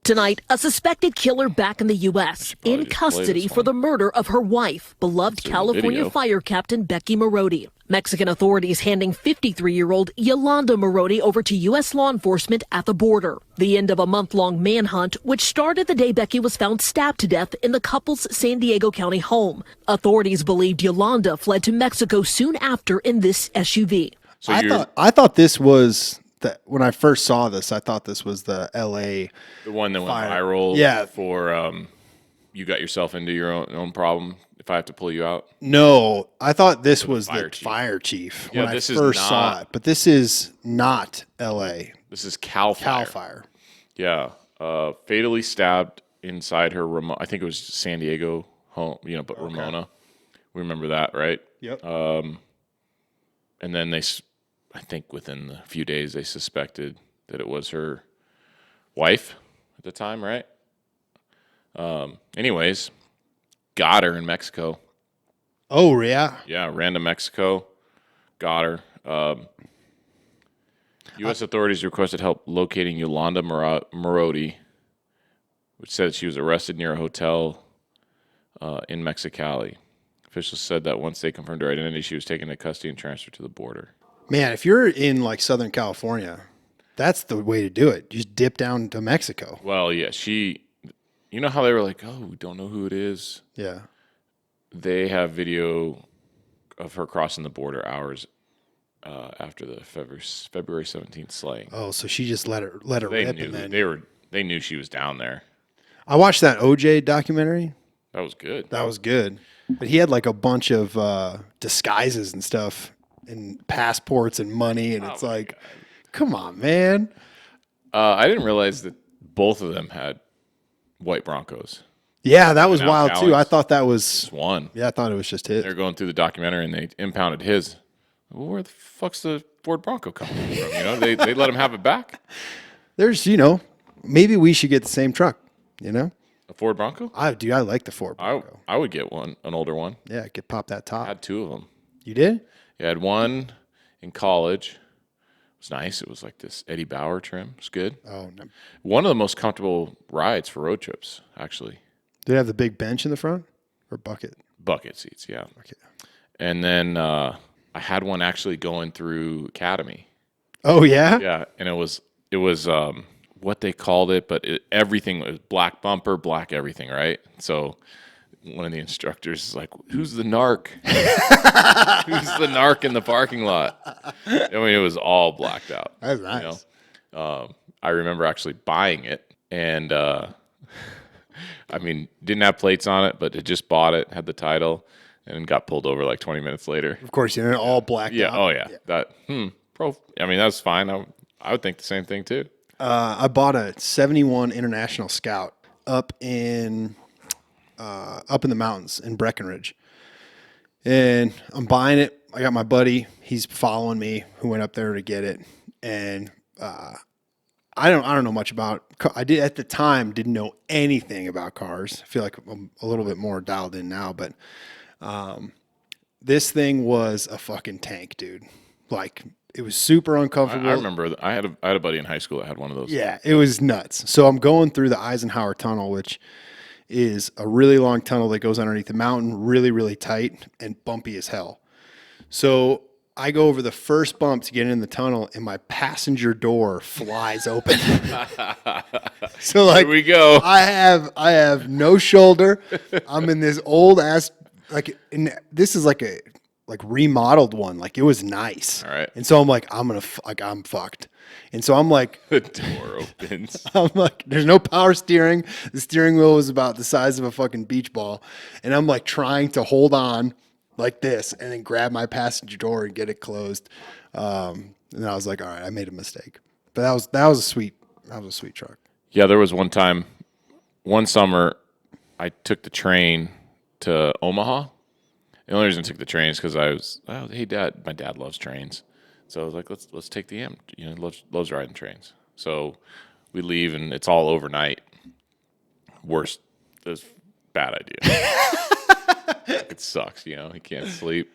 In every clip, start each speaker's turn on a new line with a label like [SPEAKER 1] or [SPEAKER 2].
[SPEAKER 1] Tonight, a suspected killer back in the U.S. in custody for the murder of her wife, beloved California fire captain Becky Marodi. Mexican authorities handing 53-year-old Yolanda Marodi over to U.S. law enforcement at the border. The end of a month-long manhunt, which started the day Becky was found stabbed to death in the couple's San Diego County home. Authorities believed Yolanda fled to Mexico soon after in this SUV.
[SPEAKER 2] So I thought this was when I first saw this, I thought this was the L.A.
[SPEAKER 3] The one that went
[SPEAKER 2] fire.
[SPEAKER 3] viral.
[SPEAKER 2] Yeah.
[SPEAKER 3] For you got yourself into your own problem. If I have to pull you out.
[SPEAKER 2] No, I thought this was the
[SPEAKER 3] chief.
[SPEAKER 2] fire chief
[SPEAKER 3] Yeah,
[SPEAKER 2] when
[SPEAKER 3] this
[SPEAKER 2] I
[SPEAKER 3] is
[SPEAKER 2] first
[SPEAKER 3] not-
[SPEAKER 2] saw it. But this is not L.A.
[SPEAKER 3] This is Cal Fire.
[SPEAKER 2] Cal Fire.
[SPEAKER 3] Yeah. Fatally stabbed inside her I think it was San Diego home. But Ramona. We remember that, right?
[SPEAKER 2] Yep.
[SPEAKER 3] And then I think within a few days, they suspected that it was her wife at the time, right? Anyways, got her in Mexico.
[SPEAKER 2] Oh, yeah.
[SPEAKER 3] Yeah, ran to Mexico, got her. U.S. authorities requested help locating Yolanda Marodi, which said she was arrested near a hotel in Mexicali. Officials said that once they confirmed her identity, she was taken into custody and transferred to the border.
[SPEAKER 2] Man, if you're in like Southern California, that's the way to do it. Just dip down to Mexico.
[SPEAKER 3] Well, yeah, you know how they were like, oh, we don't know who it is?
[SPEAKER 2] Yeah.
[SPEAKER 3] They have video of her crossing the border hours after the February 17th slaying.
[SPEAKER 2] Oh, so she just let her
[SPEAKER 3] They
[SPEAKER 2] rip,
[SPEAKER 3] knew
[SPEAKER 2] and then
[SPEAKER 3] they knew she was down there.
[SPEAKER 2] I watched that OJ documentary.
[SPEAKER 3] That was good.
[SPEAKER 2] That was good. But he had like a bunch of disguises and stuff and passports and money, and it's like, come on, man.
[SPEAKER 3] I didn't realize that both of them had white Broncos.
[SPEAKER 2] Yeah, that was
[SPEAKER 3] Now
[SPEAKER 2] wild too.
[SPEAKER 3] Alex
[SPEAKER 2] I thought that was
[SPEAKER 3] Just one.
[SPEAKER 2] Yeah, I thought it was just his.
[SPEAKER 3] They're going through the documentary and they impounded his. Well, where the fuck's the Ford Bronco coming from? They let him have it back.
[SPEAKER 2] There's, maybe we should get the same truck.
[SPEAKER 3] A Ford Bronco?
[SPEAKER 2] I like the Ford Bronco.
[SPEAKER 3] I would get one, an older one.
[SPEAKER 2] Yeah, I could pop that top.
[SPEAKER 3] I had two of them.
[SPEAKER 2] You did?
[SPEAKER 3] Yeah, I had one in college. It was nice. It was like this Eddie Bauer trim. It's good.
[SPEAKER 2] Oh no.
[SPEAKER 3] One of the most comfortable rides for road trips, actually.
[SPEAKER 2] Did it have the big bench in the front or bucket?
[SPEAKER 3] Bucket seats, yeah.
[SPEAKER 2] Okay.
[SPEAKER 3] And then I had one actually going through Academy.
[SPEAKER 2] Oh yeah?
[SPEAKER 3] Yeah, and it was what they called it, but everything was black bumper, black everything, right? So one of the instructors is like, "Who's the narc? Who's the narc in the parking lot?" I mean, it was all blacked out.
[SPEAKER 2] That's nice.
[SPEAKER 3] I remember actually buying it, and didn't have plates on it, but had just bought it, had the title, and got pulled over like 20 minutes later.
[SPEAKER 2] Of course, all blacked
[SPEAKER 3] Yeah.
[SPEAKER 2] out.
[SPEAKER 3] Oh yeah. That. That's fine. I would think the same thing too.
[SPEAKER 2] I bought a 71 International Scout up in the mountains in Breckenridge. And I'm buying it. I got my buddy, he's following me, who went up there to get it. And I don't know much about at the time didn't know anything about cars. I feel like I'm a little bit more dialed in now, but this thing was a fucking tank, dude. Like, it was super uncomfortable.
[SPEAKER 3] I remember I had a buddy in high school that had one of those.
[SPEAKER 2] Yeah, it was nuts. So I'm going through the Eisenhower Tunnel, which is a really long tunnel that goes underneath the mountain, really, really tight and bumpy as hell. So I go over the first bump to get in the tunnel, and my passenger door flies open. So like,
[SPEAKER 3] Here we go.
[SPEAKER 2] I have no shoulder. I'm in this old ass this is like a remodeled one. Like, it was nice.
[SPEAKER 3] All right.
[SPEAKER 2] And so I'm like, I'm fucked. And so I'm like,
[SPEAKER 3] The door opens.
[SPEAKER 2] I'm like, there's no power steering. The steering wheel was about the size of a fucking beach ball. And I'm like trying to hold on like this and then grab my passenger door and get it closed. And I was like, all right, I made a mistake. But that was a sweet truck.
[SPEAKER 3] Yeah, there was one summer, I took the train to Omaha. The only reason I took the train is because hey, Dad, my dad loves trains. So I was like, let's take the loves riding trains. So we leave, and it's all overnight. That's bad idea. It sucks, you can't sleep.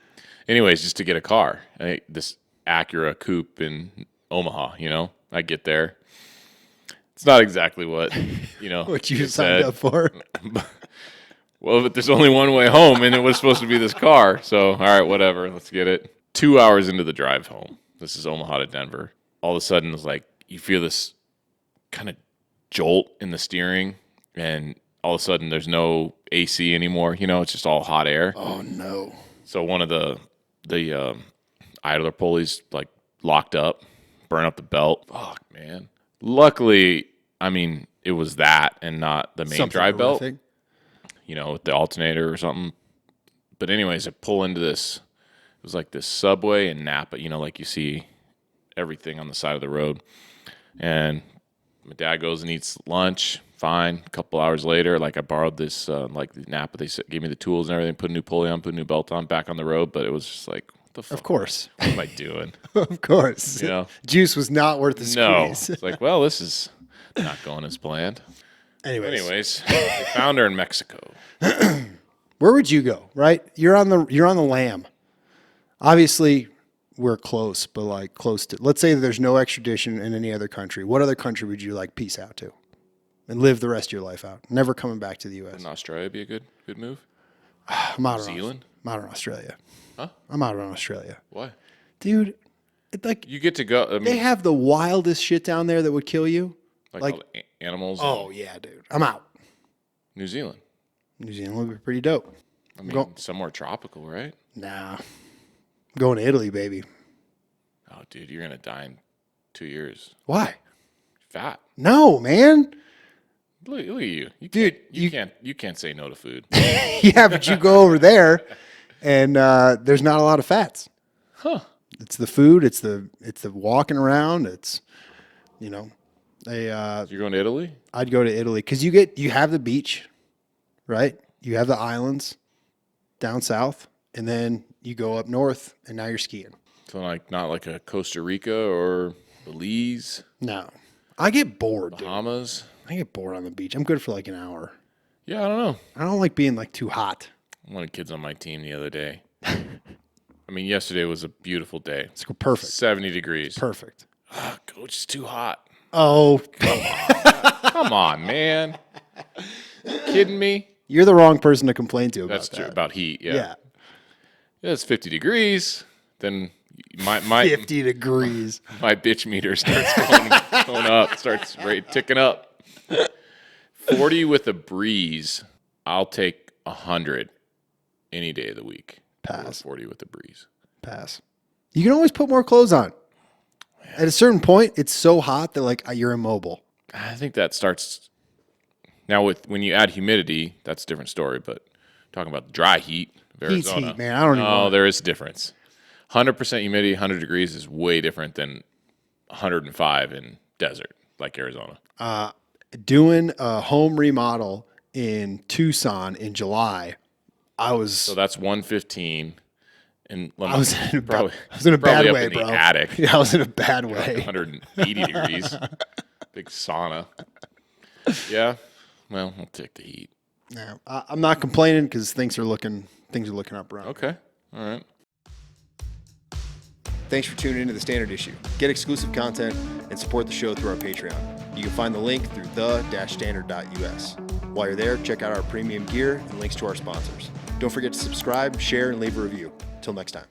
[SPEAKER 3] Anyways, just to get a car, this Acura coupe in Omaha, I get there. It's not exactly what,
[SPEAKER 2] What you
[SPEAKER 3] it
[SPEAKER 2] signed
[SPEAKER 3] said.
[SPEAKER 2] up for.
[SPEAKER 3] Well, but there's only one way home, and it was supposed to be this car. So, all right, whatever. Let's get it. 2 hours into the drive home. This is Omaha to Denver. All of a sudden, it's like you feel this kind of jolt in the steering, and all of a sudden, there's no AC anymore. It's just all hot air.
[SPEAKER 2] Oh, no.
[SPEAKER 3] So one of the idler pulleys like locked up, burn up the belt. Fuck, man. Luckily, it was that and not the main
[SPEAKER 2] Something
[SPEAKER 3] drive belt.
[SPEAKER 2] horrific.
[SPEAKER 3] With the alternator or something. But anyways, I pull into this. It was like this Subway in Napa, like you see everything on the side of the road. And my dad goes and eats lunch. Fine. A couple hours later, I borrowed this, Napa. They gave me the tools and everything, put a new pulley on, put a new belt on, back on the road. But it was just like, what the fuck?
[SPEAKER 2] Of course.
[SPEAKER 3] What am I doing?
[SPEAKER 2] Of course. Juice was not worth the
[SPEAKER 3] No.
[SPEAKER 2] squeeze.
[SPEAKER 3] It's like, well, this is not going as planned. Anyways, they found her in Mexico.
[SPEAKER 2] Where would you go? Right? You're on the lam. Obviously, we're close, but close to. Let's say there's no extradition in any other country. What other country would you peace out to, and live the rest of your life out? Never coming back to the U.S.
[SPEAKER 3] Wouldn't Australia be a good move?
[SPEAKER 2] I'm out
[SPEAKER 3] New Zealand?
[SPEAKER 2] I'm out on Australia.
[SPEAKER 3] Huh?
[SPEAKER 2] I'm out on Australia,
[SPEAKER 3] Why?
[SPEAKER 2] dude.
[SPEAKER 3] You get to go.
[SPEAKER 2] They have the wildest shit down there that would kill you.
[SPEAKER 3] all the animals.
[SPEAKER 2] Oh yeah, dude. I'm out.
[SPEAKER 3] New Zealand.
[SPEAKER 2] New Zealand would be pretty dope.
[SPEAKER 3] Somewhere tropical, right?
[SPEAKER 2] Nah. I'm going to Italy, baby.
[SPEAKER 3] Oh, dude, you're gonna die in 2 years.
[SPEAKER 2] Why?
[SPEAKER 3] Fat.
[SPEAKER 2] No, man.
[SPEAKER 3] Look at you,
[SPEAKER 2] Dude,
[SPEAKER 3] you can't say no to food.
[SPEAKER 2] Yeah, but you go over there, and there's not a lot of fats.
[SPEAKER 3] Huh?
[SPEAKER 2] It's the food. It's the walking around. It's
[SPEAKER 3] You're going to Italy?
[SPEAKER 2] I'd go to Italy because you have the beach, right? You have the islands down south, and then you go up north, and now you're skiing.
[SPEAKER 3] So not like a Costa Rica or Belize,
[SPEAKER 2] No, I get bored. Dude.
[SPEAKER 3] Bahamas.
[SPEAKER 2] I get bored on the beach. I'm good for an hour.
[SPEAKER 3] Yeah, I don't know.
[SPEAKER 2] I don't like being too hot.
[SPEAKER 3] One of the kids on my team the other day. Yesterday was a beautiful day.
[SPEAKER 2] It's perfect.
[SPEAKER 3] 70 degrees.
[SPEAKER 2] Perfect.
[SPEAKER 3] Coach, it's too hot.
[SPEAKER 2] Oh,
[SPEAKER 3] Come on, man. You kidding me?
[SPEAKER 2] you're the wrong person to complain to about
[SPEAKER 3] That's
[SPEAKER 2] that.
[SPEAKER 3] true. About heat,
[SPEAKER 2] Yeah.
[SPEAKER 3] yeah. It's 50 degrees. Then my
[SPEAKER 2] 50 degrees.
[SPEAKER 3] my bitch meter starts going up, starts ticking up. 40 with a breeze, I'll take 100 any day of the week.
[SPEAKER 2] Pass.
[SPEAKER 3] 40 with a breeze.
[SPEAKER 2] Pass. You can always put more clothes on. At a certain point, it's so hot that you're immobile.
[SPEAKER 3] I think that starts now when you add humidity, that's a different story. But talking about the dry heat of
[SPEAKER 2] Heat's
[SPEAKER 3] Arizona,
[SPEAKER 2] heat, man. I don't even
[SPEAKER 3] No,
[SPEAKER 2] know.
[SPEAKER 3] there is a difference. 100% humidity, 100 degrees is way different than 105 in desert like Arizona.
[SPEAKER 2] Doing a home remodel in Tucson in July,
[SPEAKER 3] So that's 115. And
[SPEAKER 2] I was in a
[SPEAKER 3] probably
[SPEAKER 2] bad
[SPEAKER 3] probably
[SPEAKER 2] way,
[SPEAKER 3] up in
[SPEAKER 2] bro.
[SPEAKER 3] the attic.
[SPEAKER 2] Yeah, I was in a bad way.
[SPEAKER 3] 180 degrees. Big sauna. Yeah. Well, I'll take the heat.
[SPEAKER 2] No, I'm not complaining because things are looking up around.
[SPEAKER 3] Okay. All right.
[SPEAKER 2] Thanks for tuning into The Standard Issue. Get exclusive content and support the show through our Patreon. You can find the link through the-standard.us. While you're there, check out our premium gear and links to our sponsors. Don't forget to subscribe, share, and leave a review. Till next time.